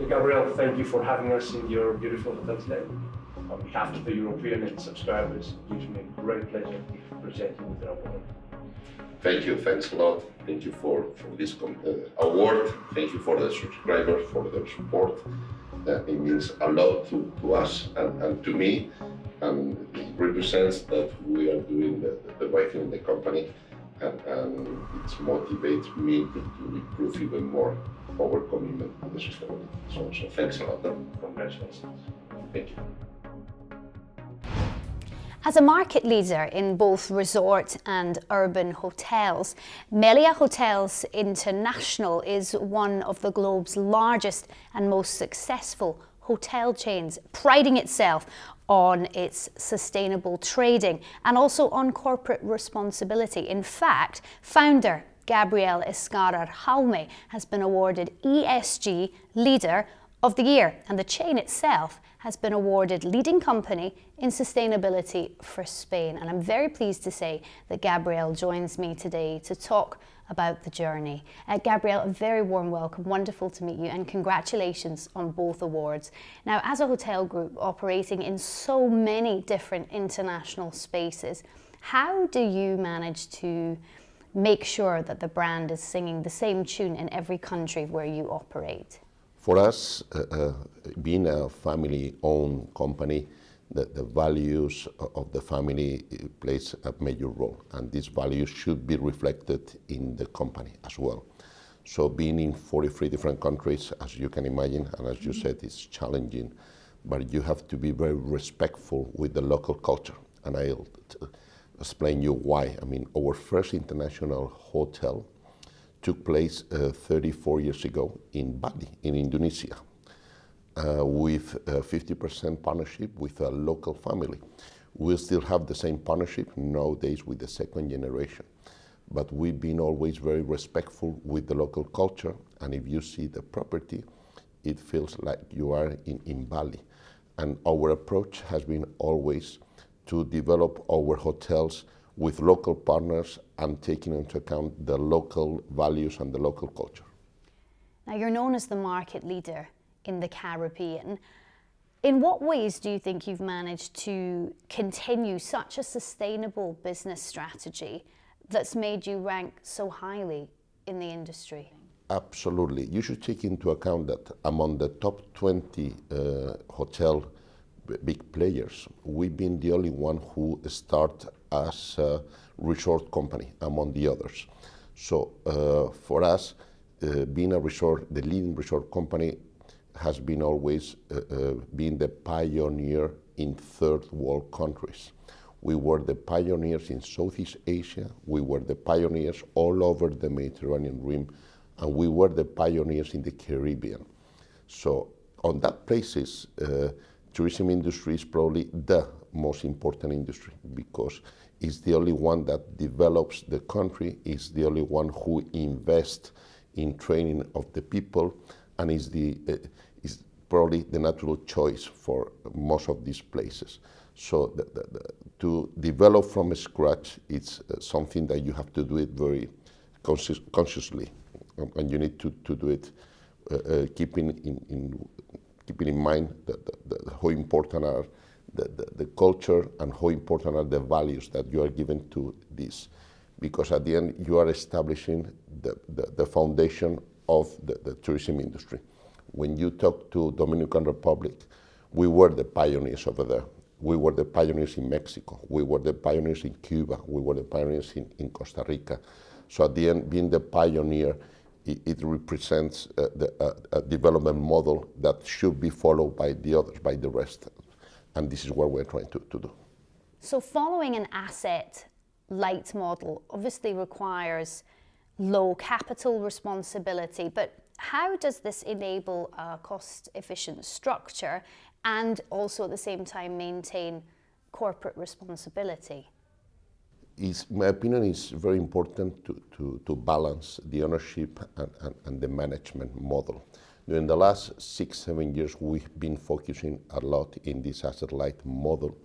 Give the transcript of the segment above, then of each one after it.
Gabriel, thank you for having us in your beautiful hotel today. On behalf of the European and subscribers, it gives me a great pleasure to present you with our award. Thank you, thanks a lot. Thank you for this award. Thank you for the subscribers, for their support. It means a lot to us and to me, and it represents that we are doing the right thing in the company, and it motivates me to improve even more our commitment to the sustainability. So thanks a lot. Congratulations. Thank you. As a market leader in both resort and urban hotels, Melia Hotels International is one of the globe's largest and most successful hotel chains, priding itself on its sustainable trading and also on corporate responsibility. In fact, founder Gabriel Escarrer Jaume has been awarded ESG Leader of the Year, and the chain itself has been awarded Leading Company in Sustainability for Spain. And I'm very pleased to say that Gabriel joins me today to talk about the journey. Gabriel, a very warm welcome, wonderful to meet you, and congratulations on both awards. Now, as a hotel group operating in so many different international spaces, how do you manage to make sure that the brand is singing the same tune in every country where you operate? For us, being a family-owned company, the values of the family plays a major role, and these values should be reflected in the company as well. So being in 43 different countries, as you can imagine, and as you said, it's challenging, but you have to be very respectful with the local culture. And I'll explain you why. I mean, our first international hotel took place 34 years ago in Bali, in Indonesia, with a 50% partnership with a local family. We still have the same partnership nowadays with the second generation, but we've been always very respectful with the local culture, and if you see the property, it feels like you are in Bali. And our approach has been always to develop our hotels with local partners and taking into account the local values and the local culture. Now, you're known as the market leader in the Caribbean. In what ways do you think you've managed to continue such a sustainable business strategy that's made you rank so highly in the industry? Absolutely. You should take into account that among the top 20 hotel big players, we've been the only one who start as a resort company among the others. So for us, being a resort, the leading resort company has been always being the pioneer in third world countries. We were the pioneers in Southeast Asia, we were the pioneers all over the Mediterranean Rim, and we were the pioneers in the Caribbean. So on that basis, tourism industry is probably the most important industry because it's the only one that develops the country, it's the only one who invests in training of the people, and is probably the natural choice for most of these places. So to develop from scratch, it's something that you have to do it very consciously, and you need to do it keeping in mind how important are the culture and how important are the values that you are giving to this. Because at the end, you are establishing the foundation of the tourism industry. When you talk to Dominican Republic, we were the pioneers over there. We were the pioneers in Mexico. We were the pioneers in Cuba. We were the pioneers in Costa Rica. So at the end, being the pioneer, it represents a development model that should be followed by the others, by the rest. And this is what we're trying to do. So following an asset-light model obviously requires low capital responsibility, but how does this enable a cost-efficient structure and also at the same time maintain corporate responsibility? My opinion is very important to balance the ownership and the management model. During the last 6-7 years, we've been focusing a lot in this asset-light model.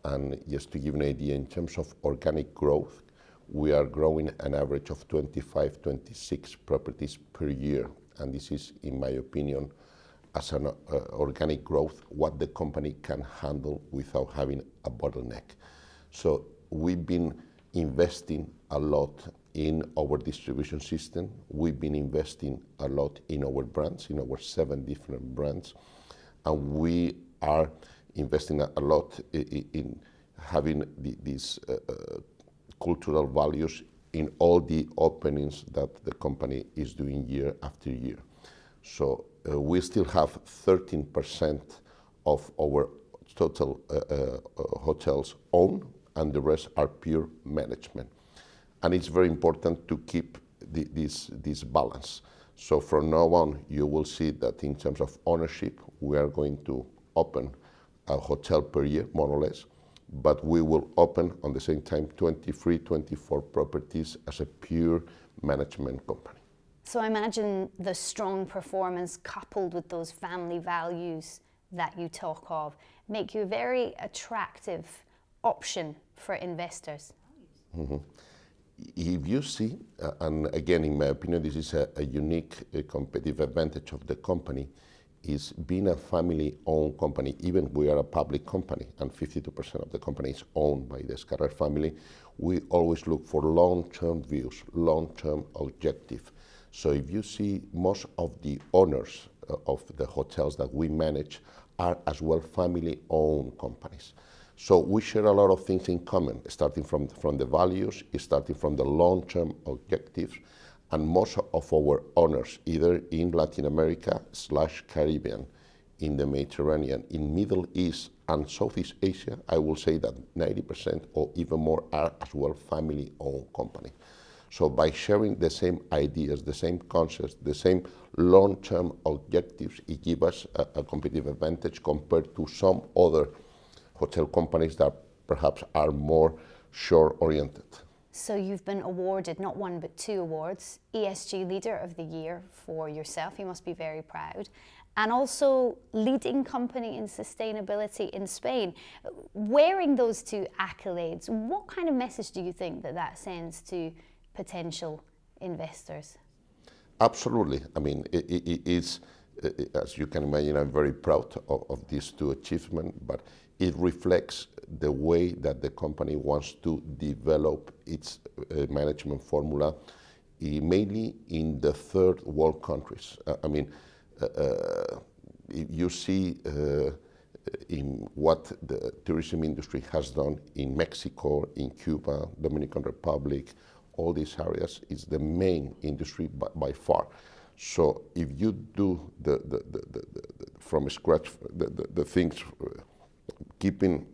And just to give an idea, in terms of organic growth, we are growing an average of 25, 26 properties per year. And this is, in my opinion, as an organic growth, what the company can handle without having a bottleneck. So we've been investing a lot in our distribution system. We've been investing a lot in our brands, in our 7 different brands, and we are investing a lot in having these cultural values in all the openings that the company is doing year after year. So we still have 13% of our total hotels owned, and the rest are pure management. And it's very important to keep this balance. So from now on, you will see that in terms of ownership, we are going to open a hotel per year, more or less, but we will open on the same time 23, 24 properties as a pure management company. So I imagine the strong performance coupled with those family values that you talk of make you a very attractive option for investors. Mm-hmm. If you see, and again, in my opinion, this is a unique competitive advantage of the company, is being a family-owned company. Even we are a public company, and 52% of the company is owned by the Escarrer family. We always look for long-term views, long-term objective. So if you see, most of the owners of the hotels that we manage are as well family-owned companies. So we share a lot of things in common, starting from the values, starting from the long-term objectives, and most of our owners, either in Latin America / Caribbean, in the Mediterranean, in Middle East and Southeast Asia, I will say that 90% or even more are as well family-owned companies. So by sharing the same ideas, the same concepts, the same long-term objectives, it gives us a competitive advantage compared to some other hotel companies that perhaps are more shore-oriented. So you've been awarded not 1 but 2 awards, ESG Leader of the Year for yourself, you must be very proud, and also leading company in sustainability in Spain. Wearing those 2 accolades, what kind of message do you think that sends to potential investors? Absolutely. I mean, it's, as you can imagine, I'm very proud of these 2 achievements, but it reflects the way that the company wants to develop its management formula, mainly in the third world countries. I mean, you see in what the tourism industry has done in Mexico, in Cuba, Dominican Republic, all these areas is the main industry by far. So if you do from scratch the things, keeping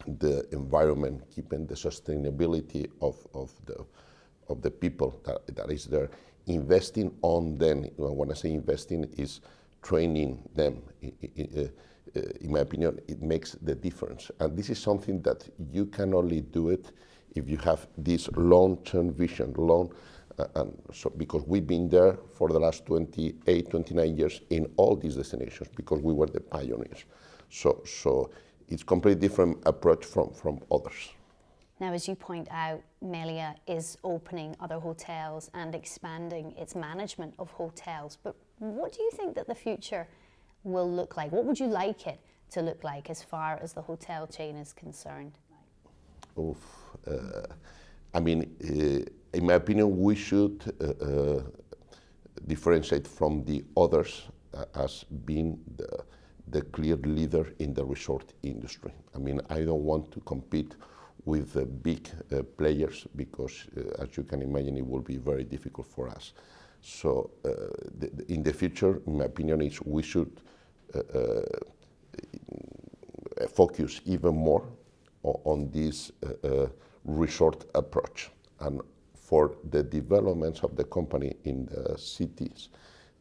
the environment, keeping the sustainability of the people that is there, investing on them. When I say investing, is training them. In my opinion, it makes the difference. And this is something that you can only do it if you have this long-term vision, and so because we've been there for the last 28, 29 years in all these destinations because we were the pioneers. So it's completely different approach from others. Now, as you point out, Melia is opening other hotels and expanding its management of hotels. But what do you think that the future will look like? What would you like it to look like as far as the hotel chain is concerned? I mean, in my opinion, we should differentiate from the others as being the clear leader in the resort industry. I mean, I don't want to compete with the big players because, as you can imagine, it will be very difficult for us. So in the future, in my opinion, is we should focus even more on this resort approach. And for the developments of the company in the cities,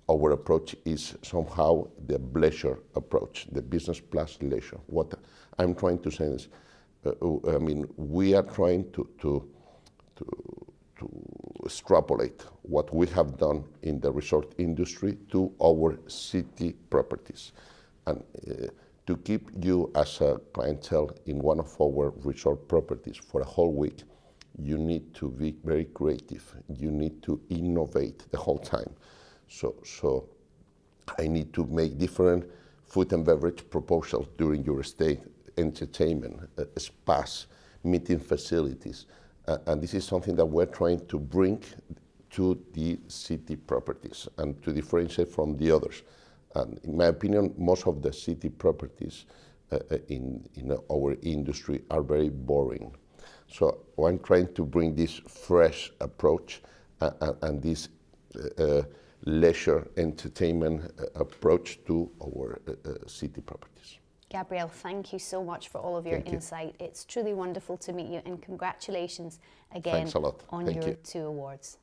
our approach is somehow the leisure approach, the business plus leisure. What I'm trying to say is, I mean, we are trying to extrapolate what we have done in the resort industry to our city properties. And to keep you as a clientele in one of our resort properties for a whole week, you need to be very creative. You need to innovate the whole time. So I need to make different food and beverage proposals during your stay, entertainment, spas, meeting facilities. And this is something that we're trying to bring to the city properties and to differentiate from the others. And in my opinion, most of the city properties in our industry are very boring. So I'm trying to bring this fresh approach and this leisure entertainment approach to our city properties. Gabriel, thank you so much for all of your insight. It's truly wonderful to meet you, and congratulations again Thanks a lot. on Thank your you. 2 awards.